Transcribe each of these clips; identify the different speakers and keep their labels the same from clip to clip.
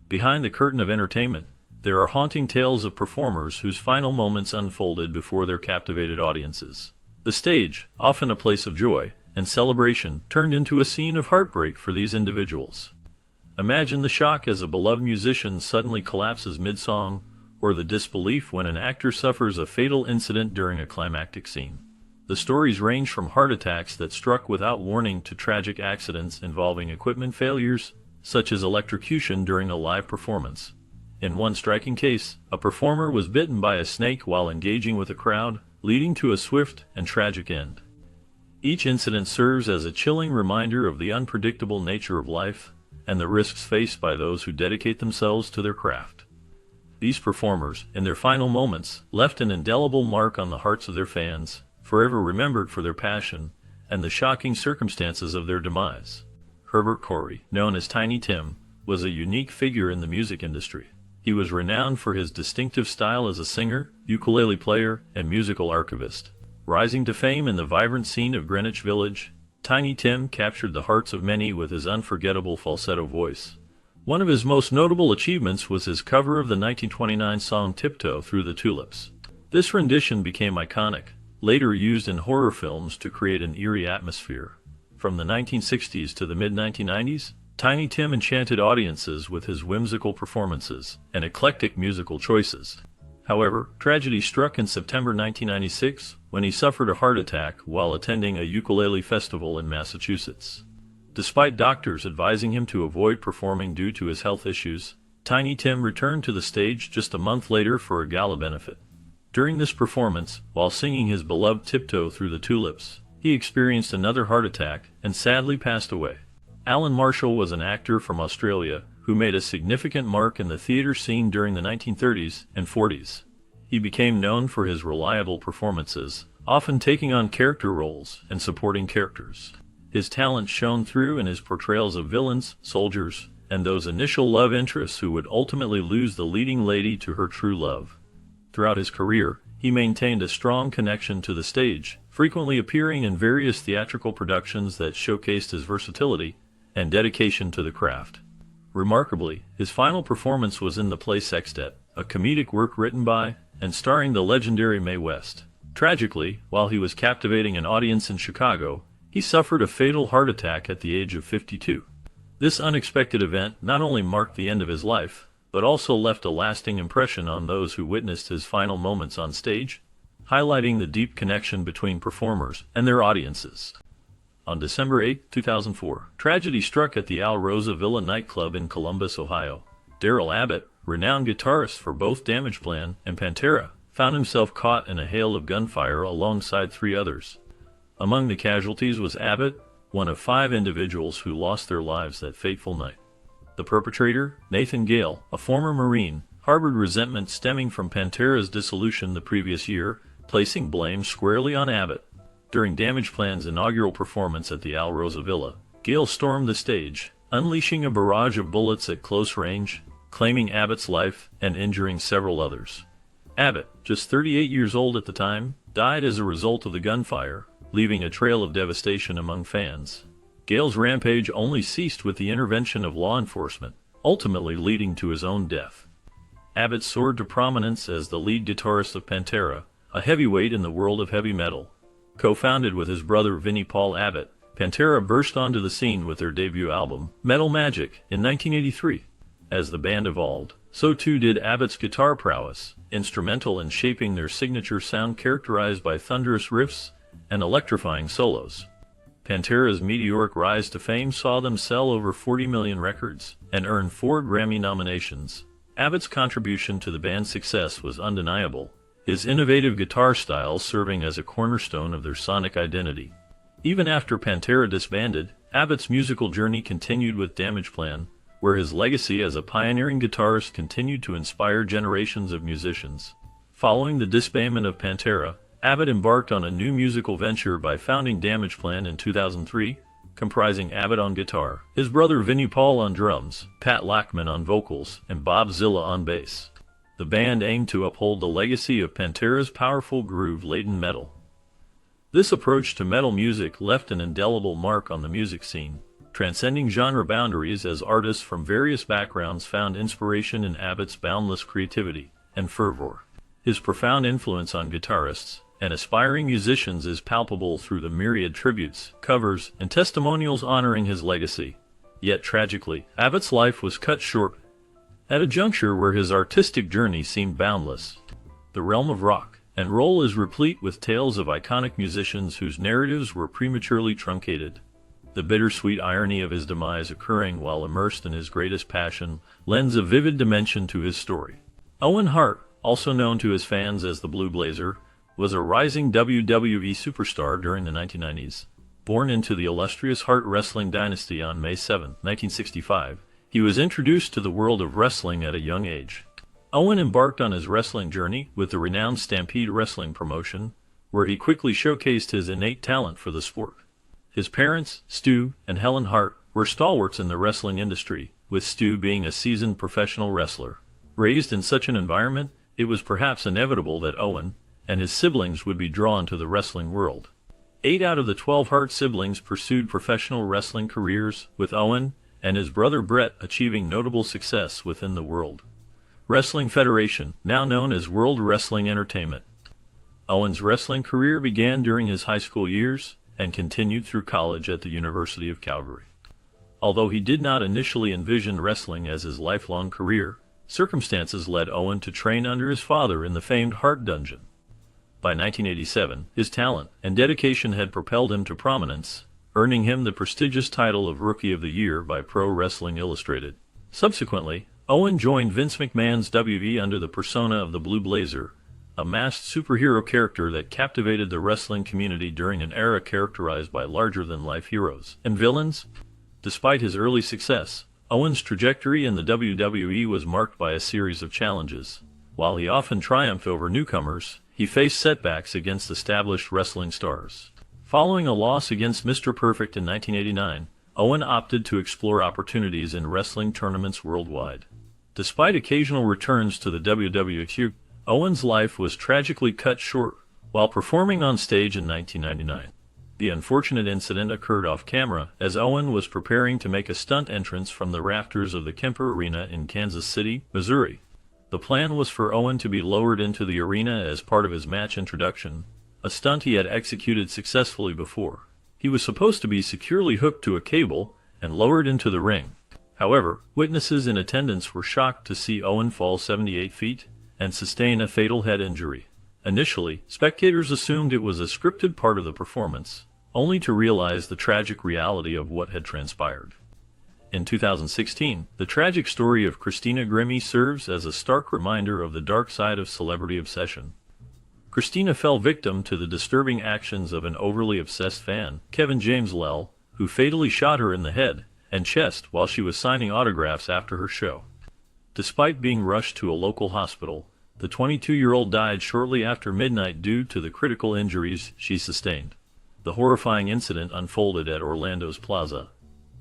Speaker 1: Behind the curtain of entertainment, there are haunting tales of performers whose final moments unfolded before their captivated audiences. The stage, often a place of joy and celebration, turned into a scene of heartbreak for these individuals. Imagine the shock as a beloved musician suddenly collapses mid-song, or the disbelief when an actor suffers a fatal incident during a climactic scene. The stories range from heart attacks that struck without warning to tragic accidents involving equipment failures, such as electrocution during a live performance. In one striking case, a performer was bitten by a snake while engaging with a crowd, leading to a swift and tragic end. Each incident serves as a chilling reminder of the unpredictable nature of life and the risks faced by those who dedicate themselves to their craft. These performers, in their final moments, left an indelible mark on the hearts of their fans, forever remembered for their passion and the shocking circumstances of their demise. Herbert Corey, known as Tiny Tim, was a unique figure in the music industry. He was renowned for his distinctive style as a singer, ukulele player, and musical archivist. Rising to fame in the vibrant scene of Greenwich Village, Tiny Tim captured the hearts of many with his unforgettable falsetto voice. One of his most notable achievements was his cover of the 1929 song Tiptoe Through the Tulips. This rendition became iconic, later used in horror films to create an eerie atmosphere. From the 1960s to the mid-1990s, Tiny Tim enchanted audiences with his whimsical performances and eclectic musical choices. However, tragedy struck in September 1996 when he suffered a heart attack while attending a ukulele festival in Massachusetts. Despite doctors advising him to avoid performing due to his health issues, Tiny Tim returned to the stage just a month later for a gala benefit. During this performance, while singing his beloved Tiptoe Through the Tulips, he experienced another heart attack and sadly passed away. Alan Marshall was an actor from Australia who made a significant mark in the theater scene during the 1930s and 40s. He became known for his reliable performances, often taking on character roles and supporting characters. His talent shone through in his portrayals of villains, soldiers, and those initial love interests who would ultimately lose the leading lady to her true love. Throughout his career, he maintained a strong connection to the stage, frequently appearing in various theatrical productions that showcased his versatility and dedication to the craft. Remarkably, his final performance was in the play Sextet, a comedic work written by and starring the legendary Mae West. Tragically, while he was captivating an audience in Chicago, he suffered a fatal heart attack at the age of 52. This unexpected event not only marked the end of his life, but also left a lasting impression on those who witnessed his final moments on stage, highlighting the deep connection between performers and their audiences. On December 8, 2004, tragedy struck at the Al Rosa Villa nightclub in Columbus, Ohio. Daryl Abbott, renowned guitarist for both Damageplan and Pantera, found himself caught in a hail of gunfire alongside 3 others. Among the casualties was Abbott, one of 5 individuals who lost their lives that fateful night. The perpetrator, Nathan Gale, a former Marine, harbored resentment stemming from Pantera's dissolution the previous year, placing blame squarely on Abbott. During Damageplan's inaugural performance at the Al Rosa Villa, Gale stormed the stage, unleashing a barrage of bullets at close range, claiming Abbott's life and injuring several others. Abbott, just 38 years old at the time, died as a result of the gunfire, leaving a trail of devastation among fans. Gale's rampage only ceased with the intervention of law enforcement, ultimately leading to his own death. Abbott soared to prominence as the lead guitarist of Pantera, a heavyweight in the world of heavy metal. Co-founded with his brother Vinnie Paul Abbott, Pantera burst onto the scene with their debut album, Metal Magic, in 1983. As the band evolved, so too did Abbott's guitar prowess, instrumental in shaping their signature sound characterized by thunderous riffs and electrifying solos. Pantera's meteoric rise to fame saw them sell over 40 million records and earn 4 Grammy nominations. Abbott's contribution to the band's success was undeniable, his innovative guitar style serving as a cornerstone of their sonic identity. Even after Pantera disbanded, Abbott's musical journey continued with Damageplan, where his legacy as a pioneering guitarist continued to inspire generations of musicians. Following the disbandment of Pantera, Abbott embarked on a new musical venture by founding Damageplan in 2003, comprising Abbott on guitar, his brother Vinnie Paul on drums, Pat Lachman on vocals, and Bob Zilla on bass. The band aimed to uphold the legacy of Pantera's powerful groove-laden metal. This approach to metal music left an indelible mark on the music scene, transcending genre boundaries as artists from various backgrounds found inspiration in Abbott's boundless creativity and fervor. His profound influence on guitarists and aspiring musicians is palpable through the myriad tributes, covers, and testimonials honoring his legacy. Yet tragically, Abbott's life was cut short at a juncture where his artistic journey seemed boundless. The realm of rock and roll is replete with tales of iconic musicians whose narratives were prematurely truncated. The bittersweet irony of his demise occurring while immersed in his greatest passion lends a vivid dimension to his story. Owen Hart, also known to his fans as the Blue Blazer, was a rising WWE superstar during the 1990s. Born into the illustrious Hart wrestling dynasty on May 7, 1965, he was introduced to the world of wrestling at a young age. Owen embarked on his wrestling journey with the renowned Stampede Wrestling promotion, where he quickly showcased his innate talent for the sport. His parents, Stu and Helen Hart, were stalwarts in the wrestling industry, with Stu being a seasoned professional wrestler. Raised in such an environment, it was perhaps inevitable that Owen and his siblings would be drawn to the wrestling world. 8 out of the 12 Hart siblings pursued professional wrestling careers, with Owen and his brother Brett achieving notable success within the World Wrestling Federation, now known as World Wrestling Entertainment. Owen's wrestling career began during his high school years and continued through college at the University of Calgary. Although he did not initially envision wrestling as his lifelong career, circumstances led Owen to train under his father in the famed Hart Dungeon. By 1987, his talent and dedication had propelled him to prominence, earning him the prestigious title of Rookie of the Year by Pro Wrestling Illustrated. Subsequently, Owen joined Vince McMahon's WWE under the persona of the Blue Blazer, a masked superhero character that captivated the wrestling community during an era characterized by larger-than-life heroes and villains. Despite his early success, Owen's trajectory in the WWE was marked by a series of challenges. While he often triumphed over newcomers, he faced setbacks against established wrestling stars. Following a loss against Mr. Perfect in 1989, Owen opted to explore opportunities in wrestling tournaments worldwide. Despite occasional returns to the WWE, Owen's life was tragically cut short while performing on stage in 1999. The unfortunate incident occurred off-camera as Owen was preparing to make a stunt entrance from the rafters of the Kemper Arena in Kansas City, Missouri. The plan was for Owen to be lowered into the arena as part of his match introduction, a stunt he had executed successfully before. He was supposed to be securely hooked to a cable and lowered into the ring. However, witnesses in attendance were shocked to see Owen fall 78 feet and sustain a fatal head injury. Initially, spectators assumed it was a scripted part of the performance, only to realize the tragic reality of what had transpired. In 2016, the tragic story of Christina Grimmie serves as a stark reminder of the dark side of celebrity obsession. Christina fell victim to the disturbing actions of an overly obsessed fan, Kevin James Lell, who fatally shot her in the head and chest while she was signing autographs after her show. Despite being rushed to a local hospital, the 22-year-old died shortly after midnight due to the critical injuries she sustained. The horrifying incident unfolded at Orlando's Plaza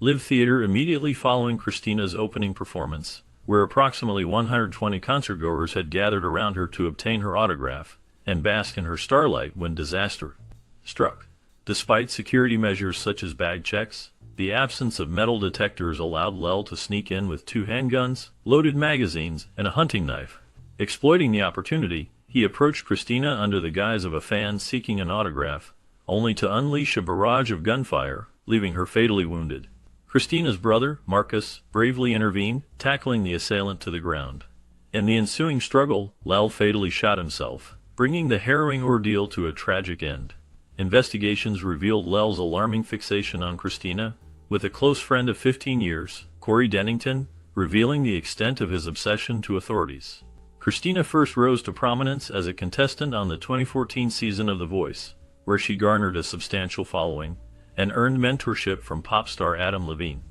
Speaker 1: Live Theater immediately following Christina's opening performance, where approximately 120 concertgoers had gathered around her to obtain her autograph and bask in her starlight when disaster struck. Despite security measures such as bag checks, the absence of metal detectors allowed Lell to sneak in with 2 handguns, loaded magazines, and a hunting knife. Exploiting the opportunity, he approached Christina under the guise of a fan seeking an autograph, only to unleash a barrage of gunfire, leaving her fatally wounded. Christina's brother, Marcus, bravely intervened, tackling the assailant to the ground. In the ensuing struggle, Lell fatally shot himself, bringing the harrowing ordeal to a tragic end. Investigations revealed Lell's alarming fixation on Christina, with a close friend of 15 years, Corey Dennington, revealing the extent of his obsession to authorities. Christina first rose to prominence as a contestant on the 2014 season of The Voice, where she garnered a substantial following and earned mentorship from pop star Adam Levine.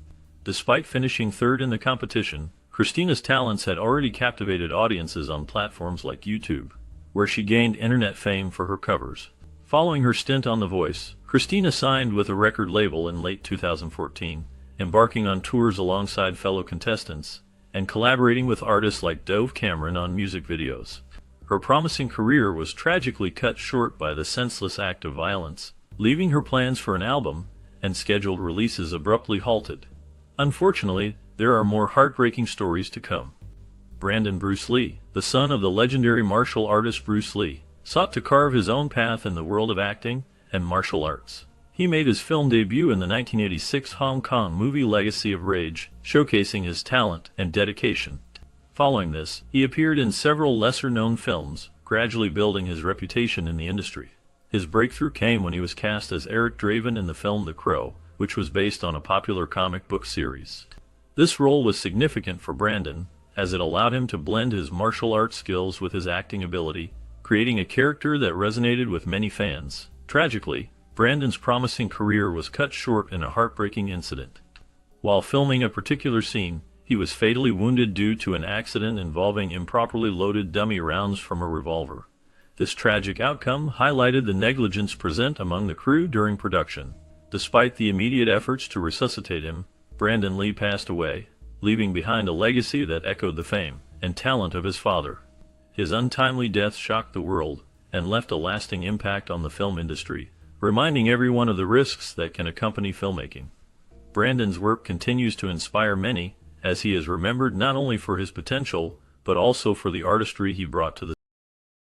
Speaker 1: Despite finishing third in the competition, Christina's talents had already captivated audiences on platforms like YouTube, where she gained internet fame for her covers. Following her stint on The Voice, Christina signed with a record label in late 2014, embarking on tours alongside fellow contestants and collaborating with artists like Dove Cameron on music videos. Her promising career was tragically cut short by the senseless act of violence, leaving her plans for an album and scheduled releases abruptly halted. Unfortunately, there are more heartbreaking stories to come. Brandon Bruce Lee, the son of the legendary martial artist Bruce Lee, sought to carve his own path in the world of acting and martial arts. He made his film debut in the 1986 Hong Kong movie Legacy of Rage, showcasing his talent and dedication. Following this, he appeared in several lesser-known films, gradually building his reputation in the industry. His breakthrough came when he was cast as Eric Draven in the film The Crow, which was based on a popular comic book series. This role was significant for Brandon, as it allowed him to blend his martial arts skills with his acting ability, creating a character that resonated with many fans. Tragically, Brandon's promising career was cut short in a heartbreaking incident. While filming a particular scene, he was fatally wounded due to an accident involving improperly loaded dummy rounds from a revolver. This tragic outcome highlighted the negligence present among the crew during production. Despite the immediate efforts to resuscitate him, Brandon Lee passed away, leaving behind a legacy that echoed the fame and talent of his father. His untimely death shocked the world and left a lasting impact on the film industry, reminding everyone of the risks that can accompany filmmaking. Brandon's work continues to inspire many, as he is remembered not only for his potential, but also for the artistry he brought to the